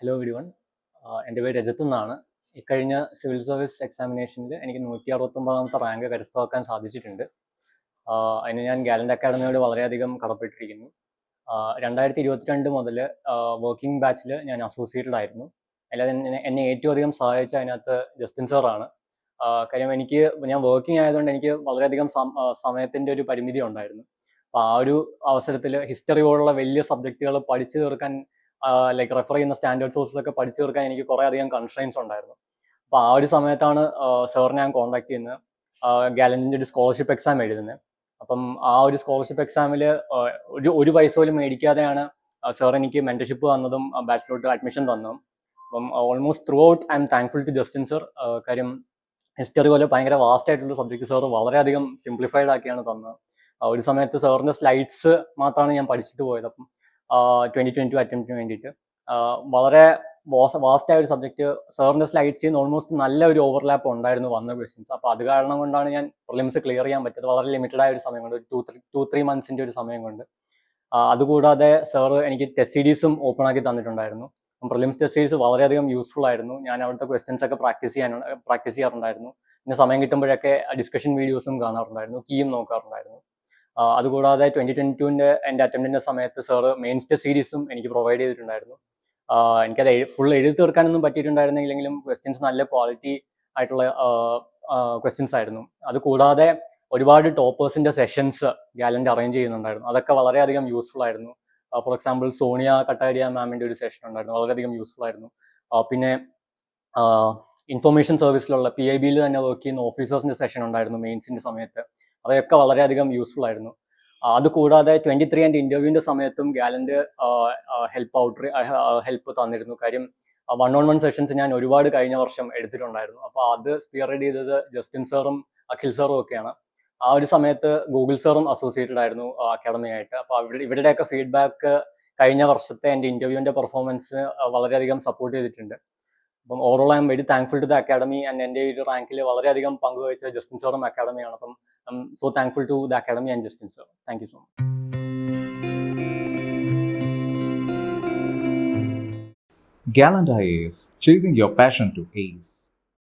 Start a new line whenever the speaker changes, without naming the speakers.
Hello everyone. എൻ്റെ പേര് രജത്ത് എന്നാണ്. ഇക്കഴിഞ്ഞ സിവിൽ സർവീസ് എക്സാമിനേഷനിൽ എനിക്ക് 169ാമത്തെ റാങ്ക് കരസ്ഥമാക്കാൻ സാധിച്ചിട്ടുണ്ട്. അതിന് ഞാൻ ഗാലന്റ് അക്കാഡമിയോട് വളരെയധികം കടപ്പെട്ടിരിക്കുന്നു. 2022 മുതൽ വർക്കിംഗ് ബാച്ചിൽ ഞാൻ അസോസിയേറ്റഡ് ആയിരുന്നു. അല്ലാതെ എന്നെ ഏറ്റവും അധികം സഹായിച്ച അതിനകത്ത് ജസ്റ്റിൻ സാറാണ്. കാര്യം ഞാൻ വർക്കിംഗ് ആയതുകൊണ്ട് എനിക്ക് വളരെയധികം സമയത്തിൻ്റെ ഒരു പരിമിതി ഉണ്ടായിരുന്നു. അപ്പോൾ ആ ഒരു അവസരത്തിൽ ഹിസ്റ്ററി പോലുള്ള വലിയ സബ്ജക്റ്റുകൾ പഠിച്ചു തീർക്കാൻ, ലൈക്ക് റെഫർ ചെയ്യുന്ന സ്റ്റാൻഡേർഡ് സോഴ്സസ് ഒക്കെ പഠിച്ചു തീർക്കാൻ എനിക്ക് കുറേ അധികം കൺസ്ട്രെയിൻസ് ഉണ്ടായിരുന്നു. അപ്പോൾ ആ ഒരു സമയത്താണ് സാറിനെ ഞാൻ കോൺടാക്ട് ചെയ്യുന്നത്, ഗാലന്റിൻ്റെ ഒരു സ്കോളർഷിപ്പ് എക്സാം എഴുതുന്നത്. അപ്പം ആ ഒരു സ്കോളർഷിപ്പ് എക്സാമിൽ ഒരു പൈസ പോലും മേടിക്കാതെയാണ് സാർ എനിക്ക് മെന്റർഷിപ്പ് തന്നതും ബാച്ചിലോട്ട് അഡ്മിഷൻ തന്നതും. അപ്പം almost throughout I am thankful to Justin sir. കാര്യം ഹിസ്റ്ററി പോലെ ഭയങ്കര വാസ്റ്റ് ആയിട്ടുള്ള സബ്ജക്ട് സാർ വളരെയധികം സിംപ്ലിഫൈഡ് ആക്കിയാണ് തന്നത്. ഒരു സമയത്ത് സാറിൻ്റെ സ്ലൈഡ്സ് മാത്രമാണ് ഞാൻ പഠിച്ചിട്ട് പോയത്. അപ്പം 2022 അറ്റംപ്റ്റിന് വേണ്ടിയിട്ട് വളരെ വാസ്റ്റ് ആയ ഒരു സബ്ജക്ട്. സാറിൻ്റെ സ്ലൈഡ്സിൽ നിന്ന് ഓൾമോസ്റ്റ് നല്ല ഒരു ഓവർലാപ്പ് ഉണ്ടായിരുന്നു വന്ന ക്വസ്റ്റ്യൻസ്. അപ്പോൾ അത് കാരണം കൊണ്ടാണ് ഞാൻ പ്രിലിംസ് ക്ലിയർ ചെയ്യാൻ പറ്റിയത്. വളരെ ലിമിറ്റഡ് ആയ ഒരു സമയം കൊണ്ട്, ഒരു 2-3 മന്ത്സിൻ്റെ ഒരു സമയം കൊണ്ട്. അതുകൂടാതെ സാർ എനിക്ക് ടെസ്റ്റ് സീരീസും ഓപ്പൺ ആക്കി തന്നിട്ടുണ്ടായിരുന്നു. പ്രിലിംസ് ടെസ്റ്റ് സീരീസ് വളരെയധികം യൂസ്ഫുൾ ആയിരുന്നു. ഞാൻ അവിടുത്തെ ക്വസ്റ്റ്യൻസ് ഒക്കെ പ്രാക്ടീസ് ചെയ്യാറുണ്ടായിരുന്നു. പിന്നെ സമയം കിട്ടുമ്പോഴൊക്കെ ഡിസ്കഷൻ വീഡിയോസും കാണാറുണ്ടായിരുന്നു, കീയും നോക്കാറുണ്ടായിരുന്നു. അതുകൂടാതെ 2022 എൻ്റെ അറ്റംപ്റ്റിൻ്റെ സമയത്ത് സാറ് മെയിൻസ് ടെസ്റ്റ് സീരീസും എനിക്ക് പ്രൊവൈഡ് ചെയ്തിട്ടുണ്ടായിരുന്നു. എനിക്കത് ഫുൾ എഴുതി തീർക്കാനൊന്നും പറ്റിയിട്ടുണ്ടായിരുന്നില്ലെങ്കിലും ക്വസ്റ്റ്യൻസ് നല്ല ക്വാളിറ്റി ആയിട്ടുള്ള ക്വസ്റ്റ്യൻസ് ആയിരുന്നു. അതുകൂടാതെ ഒരുപാട് ടോപ്പേഴ്സിൻ്റെ സെഷൻസ് ഗാലന്റ് അറേഞ്ച് ചെയ്യുന്നുണ്ടായിരുന്നു. അതൊക്കെ വളരെയധികം യൂസ്ഫുൾ ആയിരുന്നു. ഫോർ എക്സാമ്പിൾ സോണിയ കട്ടാരിയ മാമിൻ്റെ ഒരു സെഷൻ ഉണ്ടായിരുന്നു, വളരെയധികം യൂസ്ഫുൾ ആയിരുന്നു. പിന്നെ ഇൻഫർമേഷൻ സർവീസിലുള്ള PIBയിൽ തന്നെ വർക്ക് ചെയ്യുന്ന ഓഫീസേഴ്സിൻ്റെ സെഷൻ ഉണ്ടായിരുന്നു മെയിൻസിൻ്റെ സമയത്ത്. അവയൊക്കെ വളരെയധികം യൂസ്ഫുൾ ആയിരുന്നു. അതുകൂടാതെ 23 എൻ്റെ ഇൻ്റർവ്യൂവിൻ്റെ സമയത്തും ഗാലന്റ് ഹെൽപ്പ് തന്നിരുന്നു. കാര്യം 1-on-1 സെഷൻസ് ഞാൻ ഒരുപാട് കഴിഞ്ഞ വർഷം എടുത്തിട്ടുണ്ടായിരുന്നു. അപ്പോൾ അത് സ്പിയർഹെഡ് ചെയ്തത് ജസ്റ്റിൻ സാറും അഖിൽ സാറും ഒക്കെയാണ്. ആ ഒരു സമയത്ത് ഗൂഗിൾ സാറും അസോസിയേറ്റഡ് ആയിരുന്നു അക്കാഡമിയായിട്ട്. അപ്പോൾ ഇവരുടെയൊക്കെ ഫീഡ്ബാക്ക് കഴിഞ്ഞ വർഷത്തെ എൻ്റെ ഇൻ്റർവ്യൂവിൻ്റെ പെർഫോമൻസ് വളരെയധികം സപ്പോർട്ട് ചെയ്തിട്ടുണ്ട്. അപ്പം overall I am very thankful to the academy. And എൻ്റെ ഈ ഒരു റാങ്കിൽ വളരെയധികം പങ്കുവഹിച്ച ജസ്റ്റിൻ സാറും അക്കാഡമിയാണ്. അപ്പം I am so thankful to the academy and Justin sir. Thank you so much.
Gallant IAS, chasing your passion to ace.